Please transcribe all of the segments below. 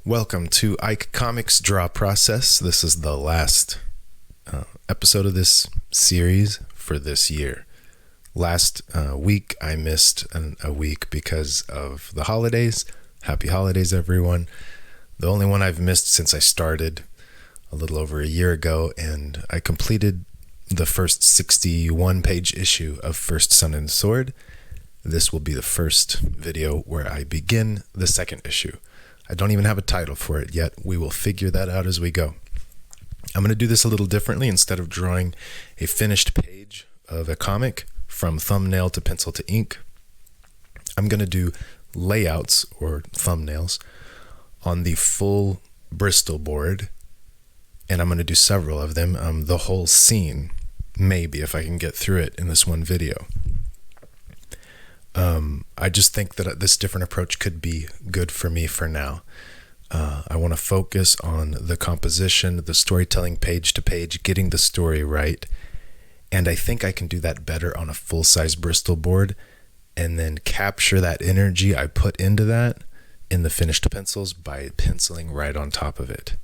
Welcome to Ike Comics Draw Process. This is the last episode of this series for this year. Last week I missed a week because of the holidays. Happy holidays, everyone. The only one I've missed since I started a little over a year ago, and I completed the first 61-page issue of First Sun and Sword. This will be the first video where I begin the second issue. I don't even have a title for it yet. We will figure that out as we go. I'm going to do this a little differently. Instead of drawing a finished page of a comic from thumbnail to pencil to ink, I'm going to do layouts or thumbnails on the full Bristol board, and I'm going to do several of them, the whole scene, maybe, if I can get through it in this one video. I just think that this different approach could be good for me for now. I want to focus on the composition, the storytelling page to page, getting the story right. And I think I can do that better on a full-size Bristol board and then capture that energy I put into that in the finished pencils by penciling right on top of it.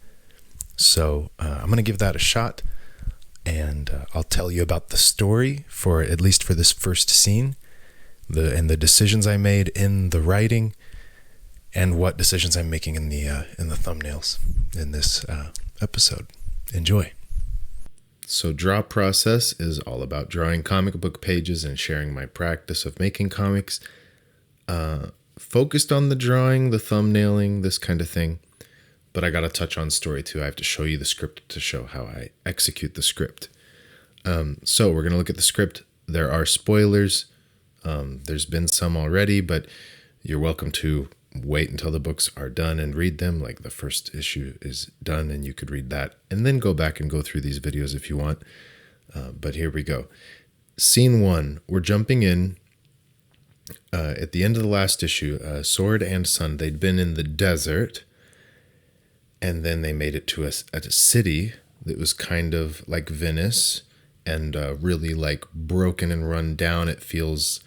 So I'm going to give that a shot, and I'll tell you about the story for at least for this first scene. The decisions I made in the writing, and what decisions I'm making in the thumbnails in this episode. Enjoy. So draw process is all about drawing comic book pages and sharing my practice of making comics. Focused on the drawing, the thumbnailing, this kind of thing. But I got to touch on story too. I have to show you the script to show how I execute the script. So we're going to look at the script. There are spoilers. There's been some already, but you're welcome to wait until the books are done and read them. Like the first issue is done and you could read that and then go back and go through these videos if you want. But here we go. Scene 1, we're jumping in at the end of the last issue, Sword and Sun. They'd been in the desert, and then they made it to a city that was kind of like Venice and really like broken and run down. It feels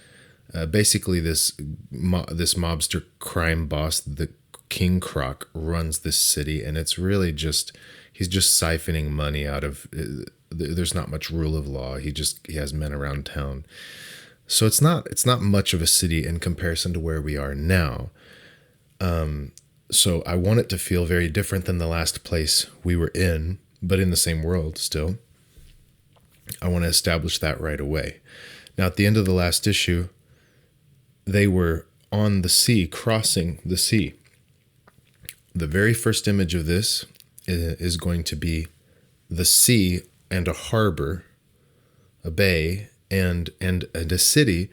basically this mobster crime boss, the King Croc, runs this city, and it's really just he's just siphoning money out of. There's not much rule of law. He has men around town, so it's not much of a city in comparison to where we are now. So I want it to feel very different than the last place we were in, but in the same world still. I want to establish that right away. Now, at the end of the last issue, they were on the sea, crossing the sea. The very first image of this is going to be the sea and a harbor, a bay, and a city,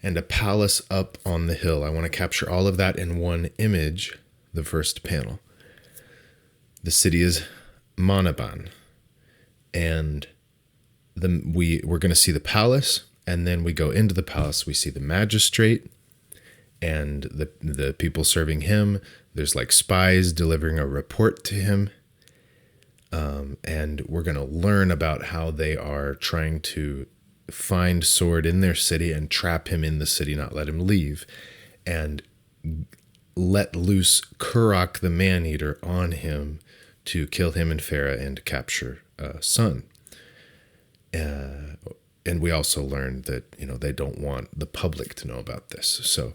and a palace up on the hill. I want to capture all of that in one image, the first panel. The city is Monaban, and we're going to see the palace, and then we go into the palace. We see the magistrate and the people serving him. There's like spies delivering a report to him. And we're going to learn about how they are trying to find Sword in their city and trap him in the city, not let him leave, and let loose Kurok the Man-Eater on him to kill him and Farah and capture Sun. And we also learned that, they don't want the public to know about this. So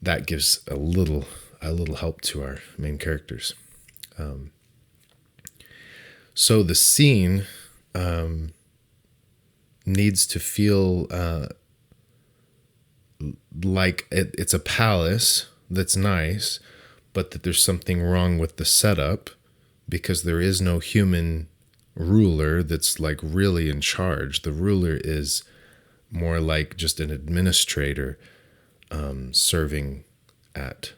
that gives a little help to our main characters. So the scene needs to feel like it's a palace that's nice, but that there's something wrong with the setup because there is no human ruler that's like really in charge. The ruler is more like just an administrator serving at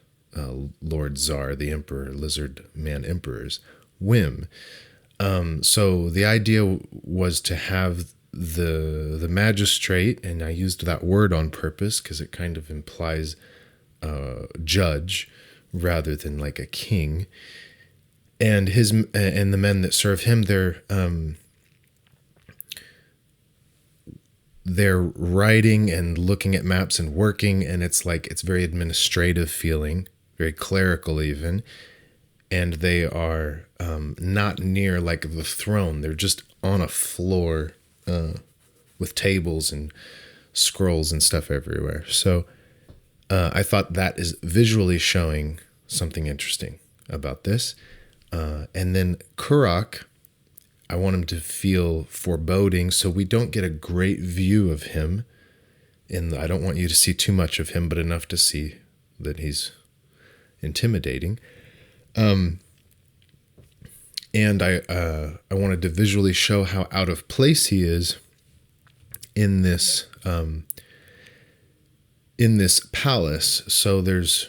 Lord Tsar, the Emperor, Lizard Man Emperor's whim. So the idea was to have the magistrate, and I used that word on purpose because it kind of implies judge rather than like a king. And the men that serve him, they're writing and looking at maps and working, and it's very administrative feeling, very clerical even. and they are not near like the throne. They're just on a floor with tables and scrolls and stuff everywhere. So I thought that is visually showing something interesting about this. And then Kurok, I want him to feel foreboding, so we don't get a great view of him. I don't want you to see too much of him, but enough to see that he's intimidating. And I wanted to visually show how out of place he is in this palace. So there's,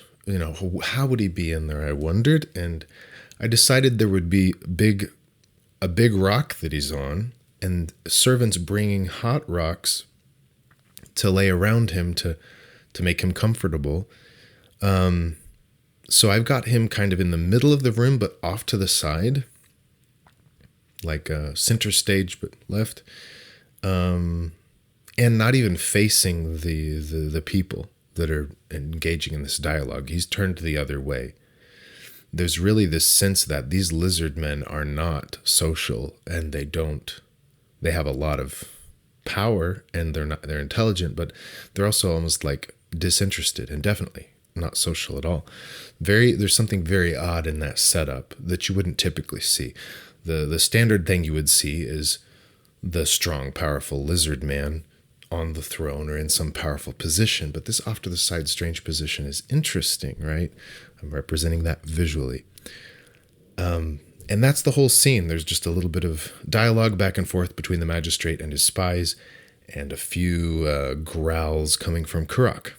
how would he be in there? I wondered, and I decided there would be a big rock that he's on, and servants bringing hot rocks to lay around him to make him comfortable. So I've got him kind of in the middle of the room, but off to the side, like center stage, but left, and not even facing the people that are engaging in this dialogue. He's turned the other way. There's really this sense that these lizard men are not social, and they have a lot of power, and they're intelligent, but they're also almost like disinterested and definitely not social at all. There's something very odd in that setup that you wouldn't typically see. The standard thing you would see is the strong, powerful lizard man on the throne or in some powerful position, but this off to the side strange position is interesting, right? I'm representing that visually. And that's the whole scene. There's just a little bit of dialogue back and forth between the magistrate and his spies, and a few growls coming from Kurok.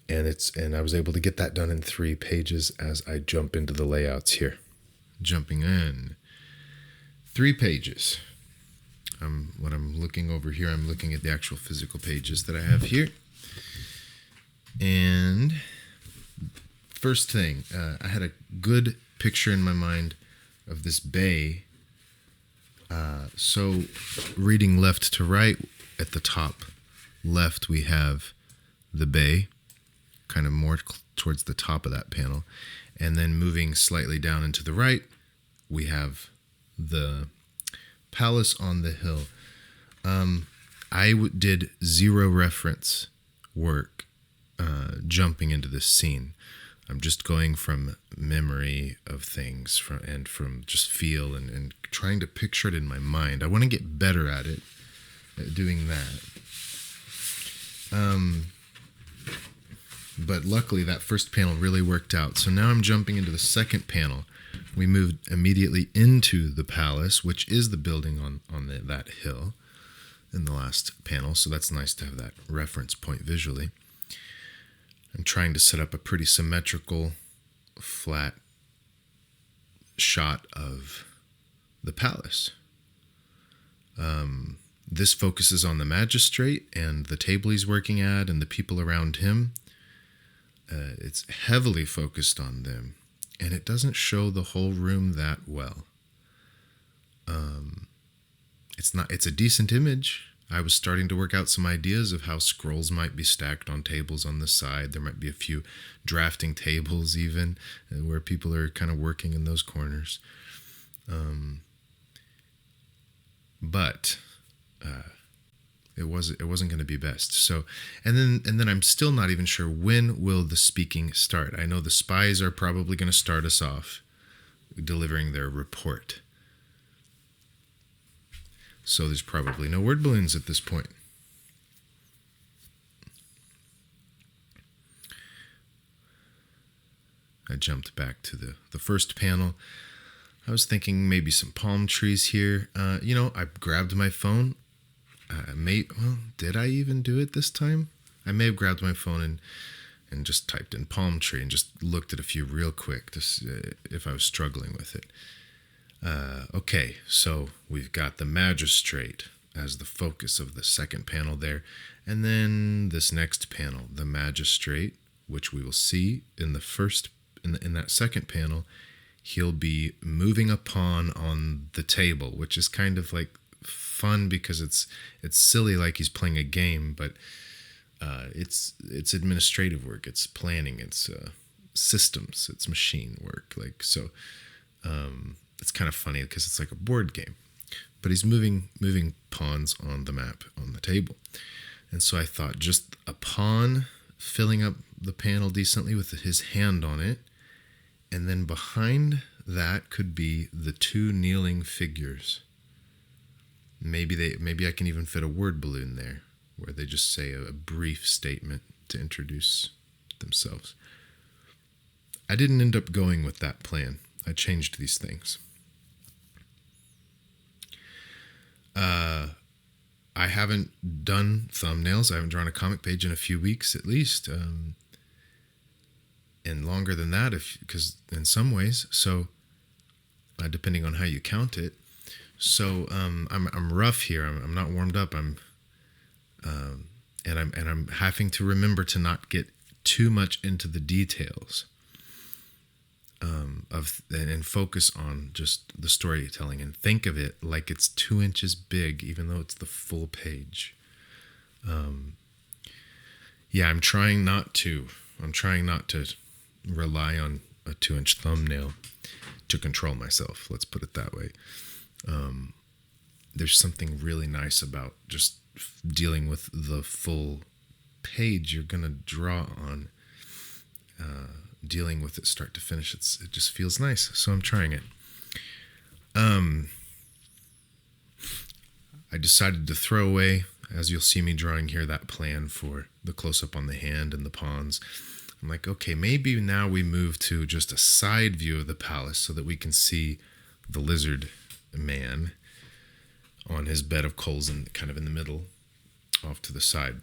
And I was able to get that done in 3 pages as I jump into the layouts here. Jumping in 3 pages. What I'm looking over here, I'm looking at the actual physical pages that I have here. And first thing, I had a good picture in my mind of this bay. So reading left to right, at the top left we have the bay, kind of more towards the top of that panel. And then moving slightly down into the right, we have the palace on the hill. I did 0 reference work jumping into this scene. I'm just going from memory of things from just feel and trying to picture it in my mind. I want to get better at it, at doing that. But luckily that first panel really worked out. So now I'm jumping into the second panel. We moved immediately into the palace, which is the building on that hill in the last panel. So that's nice to have that reference point visually. I'm trying to set up a pretty symmetrical, flat shot of the palace. This focuses on the magistrate and the table he's working at and the people around him. It's heavily focused on them, and it doesn't show the whole room that well. It's a decent image. I was starting to work out some ideas of how scrolls might be stacked on tables on the side. There might be a few drafting tables even where people are kind of working in those corners. But it wasn't going to be best. So, and then I'm still not even sure when will the speaking start. I know the spies are probably going to start us off delivering their report. So there's probably no word balloons at this point. I jumped back to the first panel. I was thinking maybe some palm trees here. I grabbed my phone. Did I even do it this time? I may have grabbed my phone and just typed in palm tree and just looked at a few real quick to see if I was struggling with it. Okay, so we've got the magistrate as the focus of the second panel there. And then this next panel, the magistrate, which we will see in that second panel, he'll be moving a pawn on the table, which is kind of like fun because it's silly, like he's playing a game, but it's administrative work, it's planning, it's systems. It's machine work. Like, so it's kind of funny because it's like a board game, but he's moving pawns on the map on the table. And so I thought just a pawn filling up the panel decently with his hand on it. And then behind that could be the two kneeling figures. Maybe I can even fit a word balloon there where they just say a brief statement to introduce themselves. I didn't end up going with that plan. I changed these things. I haven't done thumbnails. I haven't drawn a comic page in a few weeks at least. And longer than that, because in some ways, so depending on how you count it. So I'm rough here. I'm not warmed up. I'm having to remember to not get too much into the details and focus on just the storytelling and think of it like it's 2 inches big, even though it's the full page. I'm trying not to rely on a 2-inch thumbnail to control myself. Let's put it that way. There's something really nice about just dealing with the full page you're going to draw on, dealing with it start to finish. It just feels nice. So I'm trying it. I decided to throw away, as you'll see me drawing here, that plan for the close-up on the hand and the pawns. I'm like, okay, maybe now we move to just a side view of the palace so that we can see the lizard man on his bed of coals and kind of in the middle off to the side,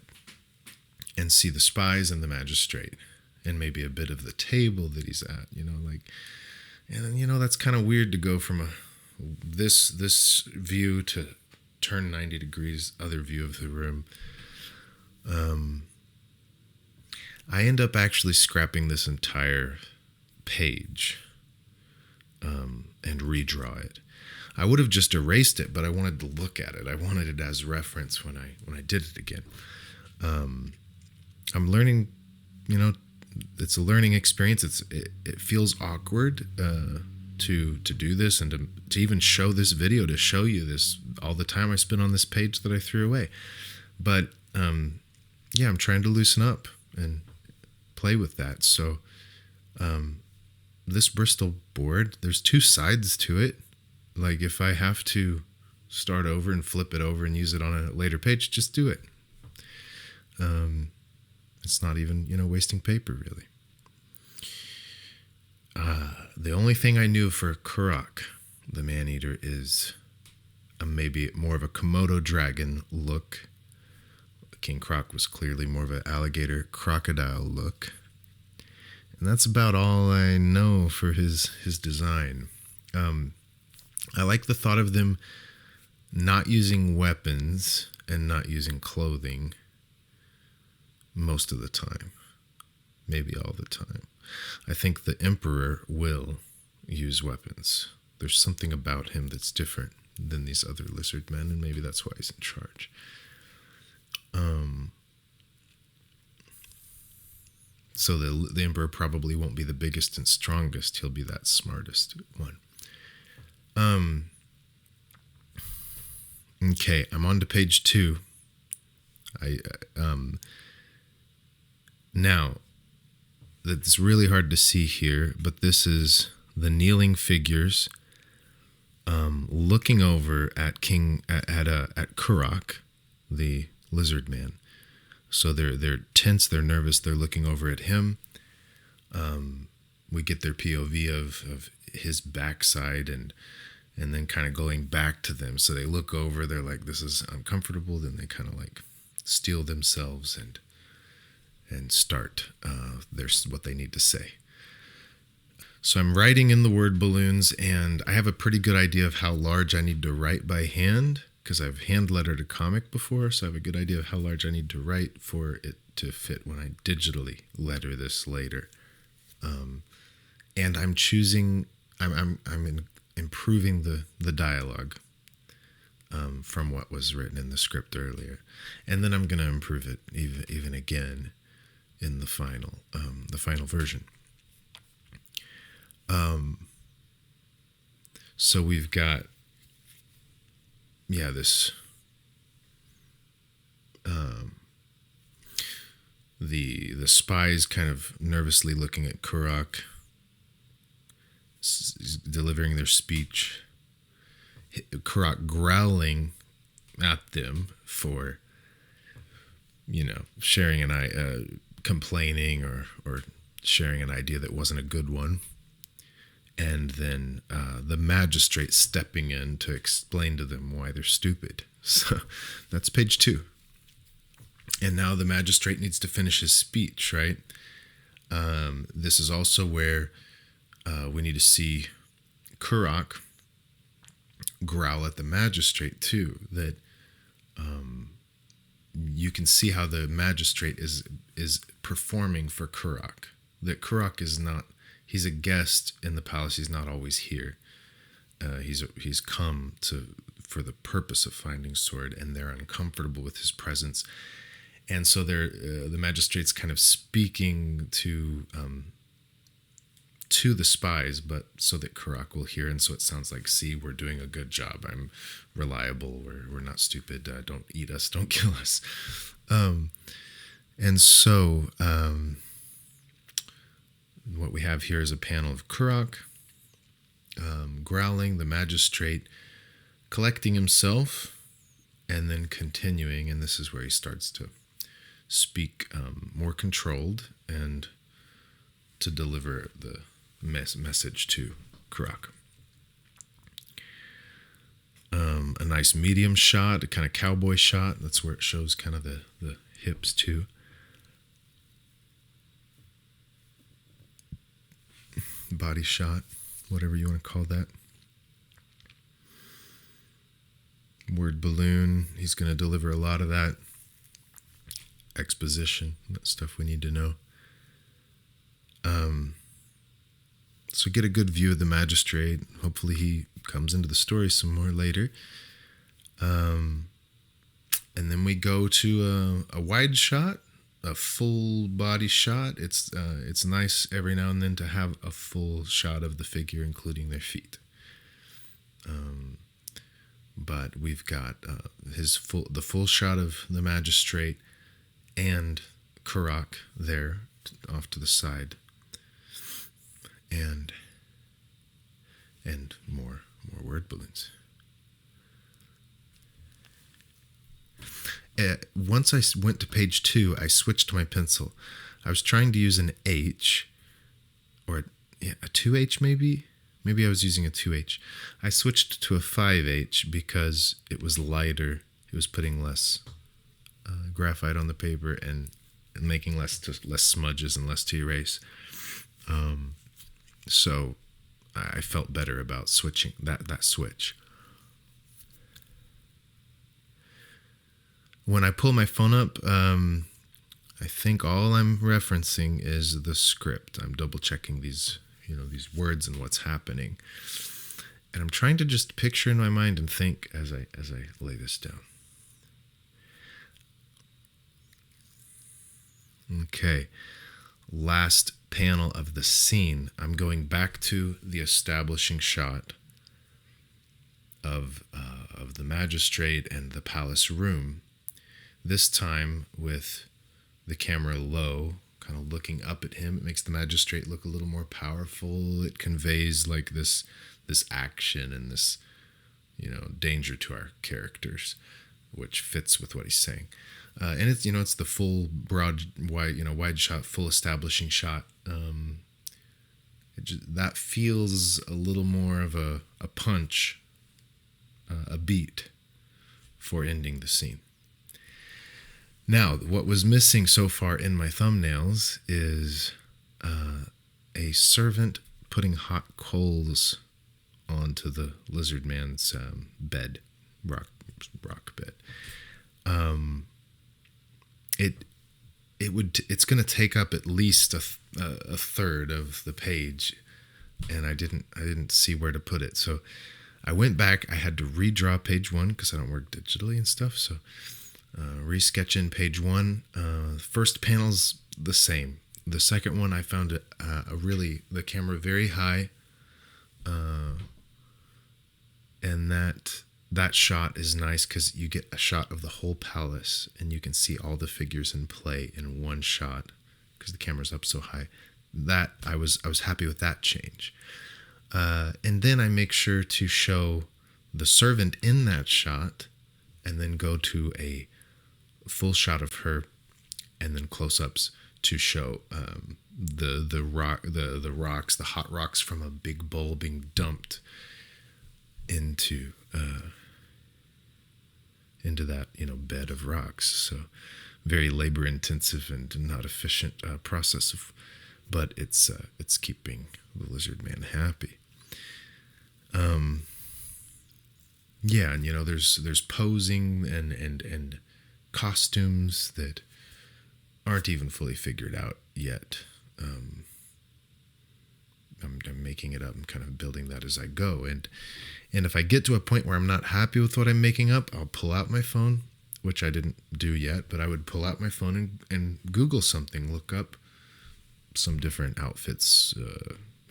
and see the spies and the magistrate and maybe a bit of the table that he's at, and that's kind of weird to go from this view to turn 90 degrees other view of the room. I end up actually scrapping this entire page and redraw it. I would have just erased it, but I wanted to look at it. I wanted it as reference when I did it again. I'm learning, it's a learning experience. It feels awkward to do this and to even show this video, to show you this, all the time I spent on this page that I threw away. But I'm trying to loosen up and play with that. So this Bristol board, there's 2 sides to it. Like, if I have to start over and flip it over and use it on a later page, just do it. It's not even, wasting paper, really. The only thing I knew for Kurok, the man-eater, is maybe more of a Komodo dragon look. King Croc was clearly more of an alligator crocodile look. And that's about all I know for his design. I like the thought of them not using weapons and not using clothing most of the time. Maybe all the time. I think the Emperor will use weapons. There's something about him that's different than these other lizard men, and maybe that's why he's in charge. So the Emperor probably won't be the biggest and strongest. He'll be that smartest one. Okay, I'm on to page 2. Now, that's really hard to see here, but this is the kneeling figures looking over at Kurok, the lizard man. So they're tense, they're nervous, they're looking over at him. We get their POV of his backside and then kind of going back to them. So they look over, they're like, this is uncomfortable. Then they kind of like steel themselves and start what they need to say. So I'm writing in the word balloons, and I have a pretty good idea of how large I need to write by hand, because I've hand lettered a comic before, so I have a good idea of how large I need to write for it to fit when I digitally letter this later. And I'm choosing, I'm improving the dialogue from what was written in the script earlier, and then I'm going to improve it even again in the final version. So we've got, this, the spies kind of nervously looking at Kurak, delivering their speech. Kurak growling at them for, sharing complaining or sharing an idea that wasn't a good one. And then the magistrate stepping in to explain to them why they're stupid. So that's page 2. And now the magistrate needs to finish his speech, right? This is also where we need to see Kurak growl at the magistrate too. That you can see how the magistrate is performing for Kurak. That Kurak is not. He's a guest in the palace. He's not always here. He's come for the purpose of finding sword, and they're uncomfortable with his presence. And so the magistrate's kind of speaking to the spies, but so that Kurak will hear, and so it sounds like, see, we're doing a good job. I'm reliable. We're not stupid. Don't eat us. Don't kill us. And so what we have here is a panel of Kurak growling, the magistrate collecting himself, and then continuing. And this is where he starts to speak more controlled and to deliver the message to Kurak. A nice medium shot, a kind of cowboy shot. That's where it shows kind of the hips too. Body shot, whatever you want to call that. Word balloon. He's going to deliver a lot of that exposition, that stuff we need to know. So get a good view of the magistrate. Hopefully he comes into the story some more later. And then we go to a wide shot, a full body shot. It's nice every now and then to have a full shot of the figure, including their feet. But we've got the full shot of the magistrate and Kurak there off to the side, and more word balloons. Once I went to page 2, I switched my pencil. I was trying to use an H, or a 2H maybe. Maybe I was using a 2H. I switched to a 5H because it was lighter. It was putting less graphite on the paper and making less smudges and less to erase. So I felt better about switching that switch. When I pull my phone up, I think all I'm referencing is the script. I'm double checking these words and what's happening. And I'm trying to just picture in my mind and think as I lay this down. Okay. Last panel of the scene. I'm going back to the establishing shot of the magistrate and the palace room. This time with the camera low, kind of looking up at him. It makes the magistrate look a little more powerful. It conveys like this action and this, danger to our characters, which fits with what he's saying. And it's the full wide shot, full establishing shot. That feels a little more of a punch, a beat for ending the scene. Now, what was missing so far in my thumbnails is a servant putting hot coals onto the lizard man's bed, rock bed. It's going to take up at least a third of the page, and I didn't see where to put it. So I went back. I had to redraw page 1 because I don't work digitally and stuff. So resketch in page 1. First panel's the same. The second one I found the camera very high And that shot is nice because you get a shot of the whole palace and you can see all the figures in play in one shot because the camera's up so high. That I was happy with that change. And then I make sure to show the servant in that shot, and then go to a full shot of her, and then close-ups to show the rocks, the hot rocks from a big bowl being dumped into that bed of rocks. So very labor intensive and not efficient process but it's keeping the lizard man happy. Yeah, and there's posing and costumes that aren't even fully figured out yet. I'm making it up. I'm kind of building that as I go. And if I get to a point where I'm not happy with what I'm making up, I'll pull out my phone, which I didn't do yet, but I would pull out my phone and Google something, look up some different outfits,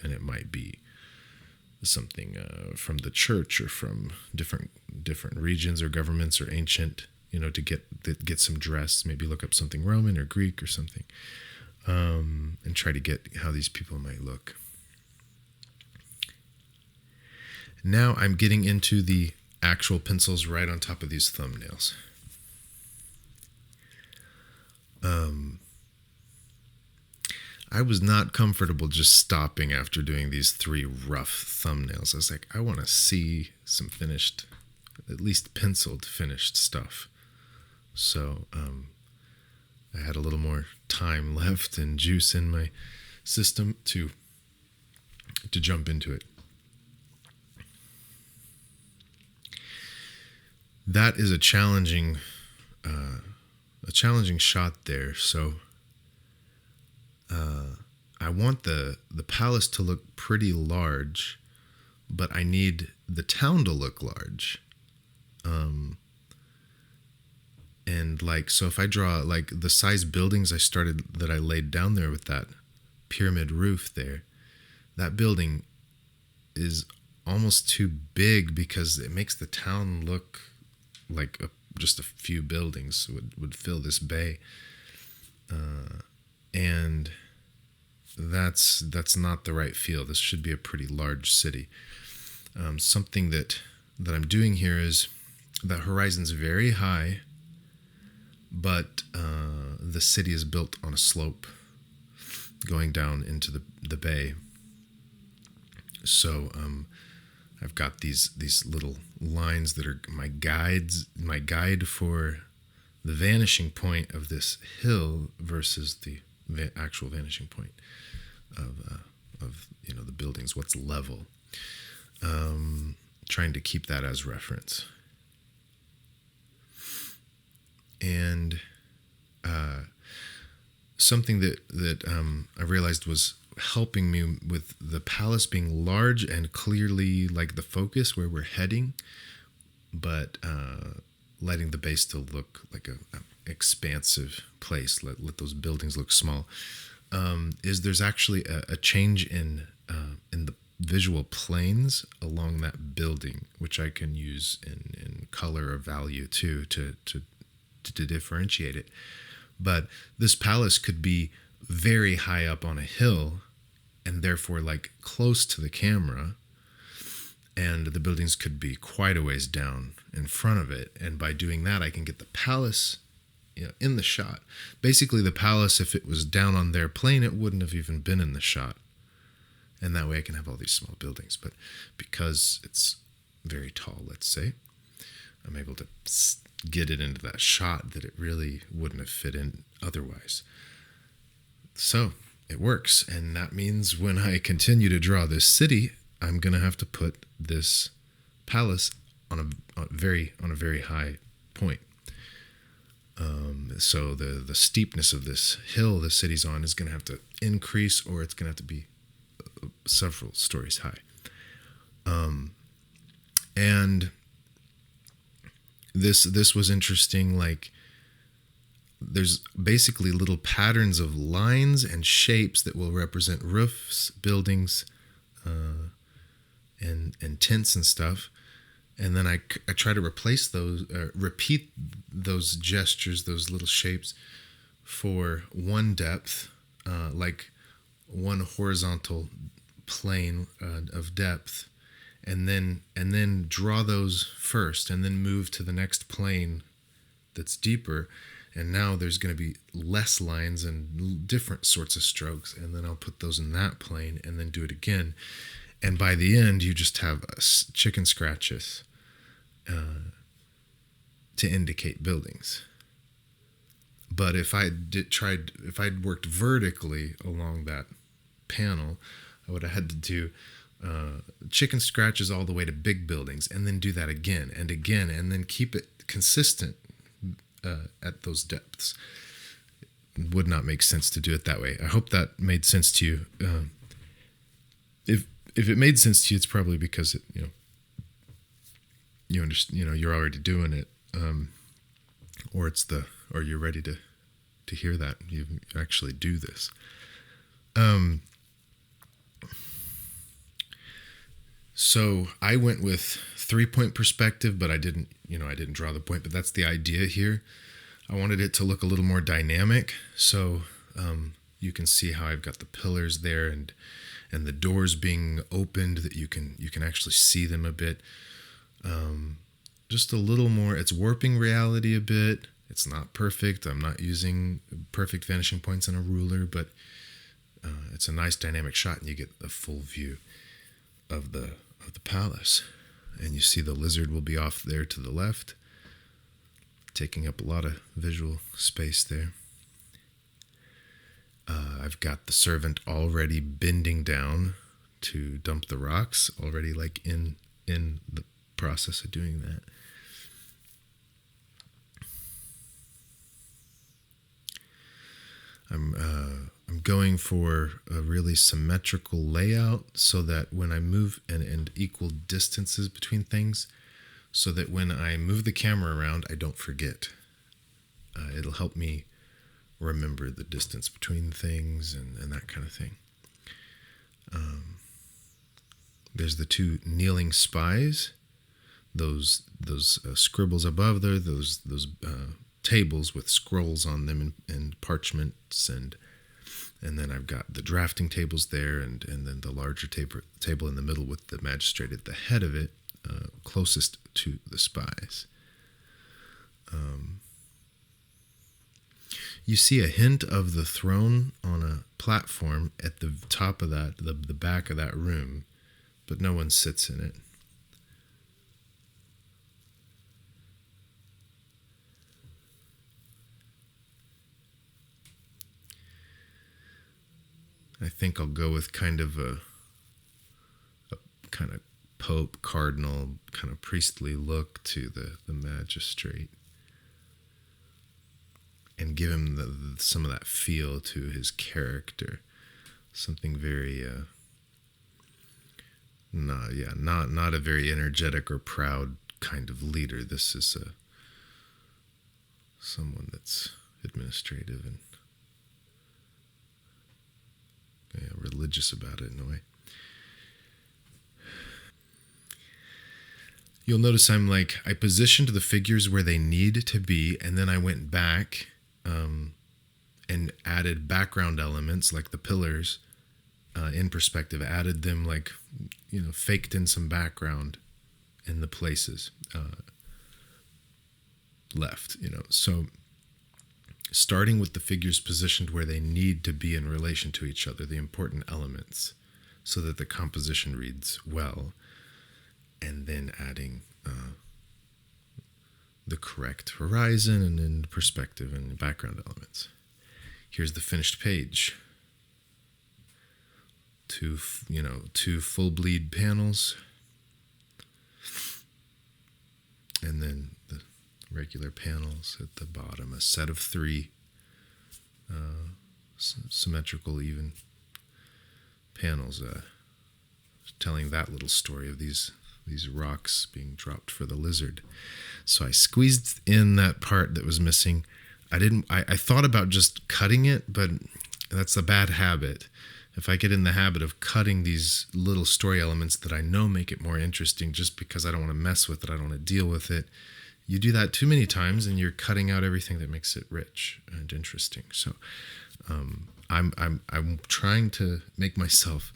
and it might be something from the church or from different regions or governments or ancient, to get some dress, maybe look up something Roman or Greek or something, and try to get how these people might look. Now I'm getting into the actual pencils right on top of these thumbnails. I was not comfortable just stopping after doing these 3 rough thumbnails. I was like, I want to see some finished, at least penciled finished stuff. So I had a little more time left and juice in my system to jump into it. That is a challenging shot there. So I want the palace to look pretty large, but I need the town to look large. And so if I draw the size buildings that I laid down there with that pyramid roof there, that building is almost too big because it makes the town look like just a few buildings would fill this bay. And that's not the right feel. This should be a pretty large city. Something that I'm doing here is the horizon's very high, but the city is built on a slope going down into the bay. So I've got these little lines that are my guide for the vanishing point of this hill versus the actual vanishing point of the buildings, what's level. Trying to keep that as reference. And something that I realized was helping me with the palace being large and clearly like the focus where we're heading, but letting the base still look like a expansive place. Let those buildings look small. Is there's actually a change in the visual planes along that building, which I can use in color or value too to differentiate it. But this palace could be very high up on a hill and therefore like close to the camera, and the buildings could be quite a ways down in front of it. And by doing that, I can get the palace in the shot. Basically, the palace, if it was down on their plane, it wouldn't have even been in the shot. And that way I can have all these small buildings. But because it's very tall, let's say, I'm able to get it into that shot that it really wouldn't have fit in otherwise. So it works. And that means when I continue to draw this city, I'm going to have to put this palace on a very high point. So the steepness of this hill the city's on is going to have to increase, or it's going to have to be several stories high. And this was interesting. Like, there's basically little patterns of lines and shapes that will represent roofs, buildings, and tints and stuff. And then I try to replace those, repeat those gestures, those little shapes for one depth, like one horizontal plane of depth, and then draw those first, and then move to the next plane that's deeper. And now there's going to be less lines and different sorts of strokes, and then I'll put those in that plane and then do it again. And by the end, you just have chicken scratches to indicate buildings. But if I'd worked vertically along that panel, I would have had to do chicken scratches all the way to big buildings, and then do that again and again, and then keep it consistent at those depths. It would not make sense to do it that way. I hope that made sense to you. If it made sense to you, it's probably because it, you understand, you're already doing it, or you're ready to hear that you actually do this. So I went with 3-point perspective, but I didn't draw the point, but that's the idea here. I wanted it to look a little more dynamic. So, you can see how I've got the pillars there and the doors being opened, that you can actually see them a bit. Just a little more. It's warping reality a bit. It's not perfect. I'm not using perfect vanishing points on a ruler, but it's a nice dynamic shot, and you get a full view of the palace. And you see the lizard will be off there to the left, taking up a lot of visual space there. I've got the servant already bending down to dump the rocks, already like in the process of doing that. I'm going for a really symmetrical layout, so that when I move and equal distances between things, so that when I move the camera around, I don't forget. It'll help me remember the distance between things and that kind of thing. There's the two kneeling spies, those scribbles above there, those tables with scrolls on them and parchments, and then I've got the drafting tables there, and then the larger table in the middle with the magistrate at the head of it, closest to the spies. You see a hint of the throne on a platform at the top of that, the back of that room, but no one sits in it. I think I'll go with kind of a kind of pope, cardinal, kind of priestly look to the magistrate, and give him some of that feel to his character. Something very not a very energetic or proud kind of leader. This is someone that's administrative and religious about it in a way. You'll notice I positioned the figures where they need to be, and then I went back and added background elements like the pillars in perspective, added them faked in some background in the places left, so starting with the figures positioned where they need to be in relation to each other, the important elements, so that the composition reads well, and then adding the correct horizon and then perspective and background elements. Here's the finished page. Two full bleed panels, and then the regular panels at the bottom, a set of 3 symmetrical, even panels, telling that little story of these rocks being dropped for the lizard. So I squeezed in that part that was missing. I thought about just cutting it, but that's a bad habit. if I get in the habit of cutting these little story elements that I know make it more interesting just because I don't want to mess with it, I don't want to deal with it, you do that too many times and you're cutting out everything that makes it rich and interesting. So I'm trying to make myself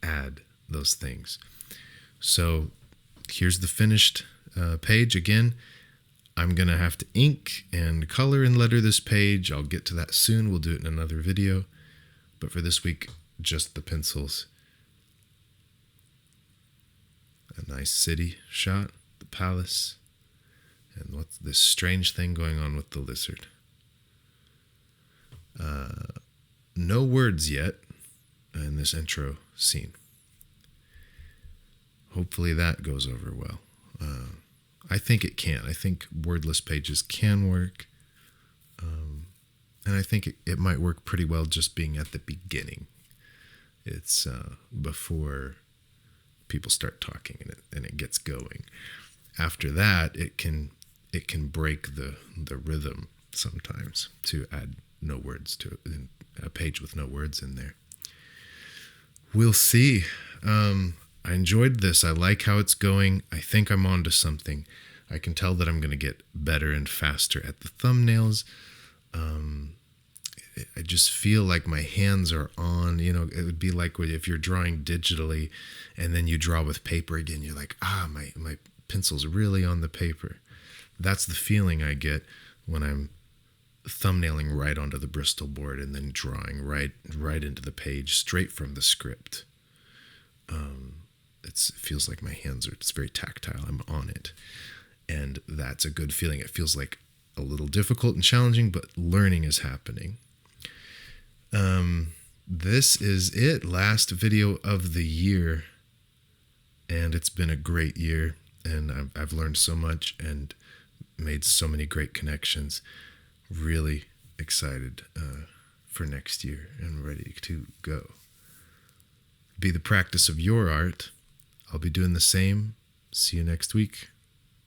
add those things. So here's the finished page. Again, I'm going to have to ink and color and letter this page. I'll get to that soon. We'll do it in another video. But for this week, just the pencils. A nice city shot, the palace, and what's this strange thing going on with the lizard. No words yet in this intro scene. Hopefully that goes over well. I think it can. I think wordless pages can work. And I think it might work pretty well just being at the beginning. It's before people start talking and it gets going. After that, it can break the rhythm sometimes to add no words to a page with no words in there. We'll see. I enjoyed this. I like how it's going. I think I'm onto something. I can tell that I'm going to get better and faster at the thumbnails. I just feel like my hands are on, it would be like if you're drawing digitally and then you draw with paper again, you're like, my pencil's really on the paper. That's the feeling I get when I'm thumbnailing right onto the Bristol board and then drawing right into the page straight from the script. It feels like my hands it's very tactile. I'm on it. And that's a good feeling. It feels like a little difficult and challenging, but learning is happening. This is it. Last video of the year. And it's been a great year. And I've learned so much and made so many great connections. Really excited for next year and ready to go. Be the practice of your art. I'll be doing the same. See you next week.